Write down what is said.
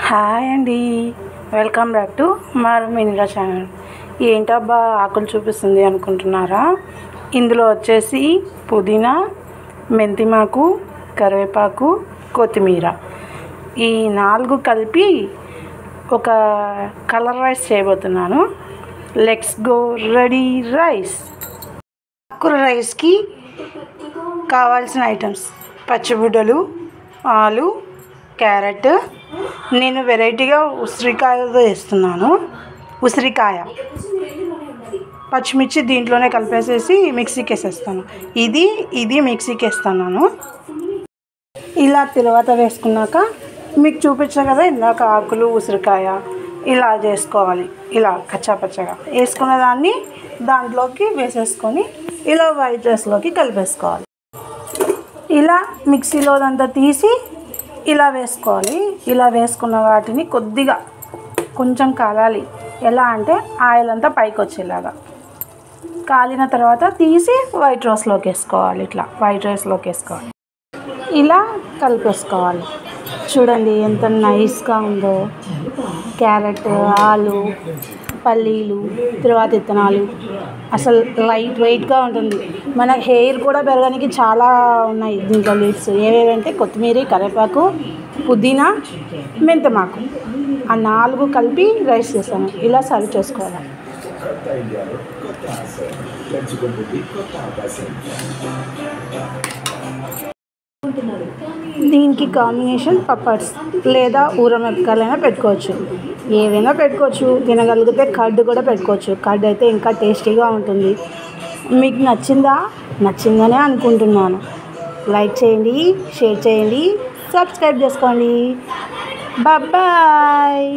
Hi అండి, welcome back to మారు మినిరా channel. ఏంటబ్బా ఆకులు చూపిస్తుంది అనుకుంటున్నారా? ఇందులో వచ్చేసి పుదీనా, మెంతిమాకు, కరివేపాకు, కొత్తిమీర ఈ 4 కలిపి ఒక కలర్ రైస్ చేయబోతున్నాను. Let's go ready rice. ఆకుకూర రైస్కి కావాల్సిన ఐటమ్స్: పచ్చిబుడ్డలు, ఆలు, క్యారెట్. నేను వెరైటీగా ఉసిరికాయతో వేస్తున్నాను. ఉసిరికాయ, పచ్చిమిర్చి దీంట్లోనే కలిపేసేసి మిక్సీకి వేసేస్తాను. ఇది మిక్సీకి వేస్తున్నాను. ఇలా తర్వాత వేసుకున్నాక మీకు చూపించా కదా ఇందాక ఆకులు, ఉసిరికాయ ఇలా చేసుకోవాలి. ఇలా కచ్చాపచ్చగా వేసుకున్న దాన్ని దాంట్లోకి వేసేసుకొని ఇలా వైట్ రైస్లోకి కలిపేసుకోవాలి. ఇలా మిక్సీలోదంతా తీసి ఇలా వేసుకోవాలి. ఇలా వేసుకున్న వాటిని కొంచెం కాలాలి. ఎలా అంటే ఆయిల్ అంతా పైకి వచ్చేలాగా కాలిన తర్వాత తీసి వైట్ రైస్లోకి వేసుకోవాలి. ఇట్లా వైట్ రైస్లోకి వేసుకోవాలి. ఇలా కలిపేసుకోవాలి. చూడండి ఎంత నైస్గా ఉందో. క్యారెట్, ఆలు, పల్లీలు, తర్వాత విత్తనాలు, అసలు లైట్ వెయిట్గా ఉంటుంది. మన హెయిర్ కూడా పెరగడానికి చాలా ఉన్నాయి దీంట్లో లీవ్స్. ఏవేవంటే కొత్తిమీర, కరివేపాకు, పుదీనా, మెంతిమాకు, ఆ 4 కలిపి రైస్ చేస్తాను. ఇలా సర్వ్ చేసుకోవాలి. దీనికి కాంబినేషన్ పప్పర్స్ లేదా ఊరమిరపకాయలైనా పెట్టుకోవచ్చు. ఏవైనా పెట్టుకోవచ్చు. తినగలిగితే కర్డ్ కూడా పెట్టుకోవచ్చు. కర్డ్ అయితే ఇంకా టేస్టీగా ఉంటుంది. మీకు నచ్చిందనే అనుకుంటున్నాను. లైక్ చేయండి, షేర్ చేయండి, సబ్స్క్రైబ్ చేసుకోండి. బాయ్.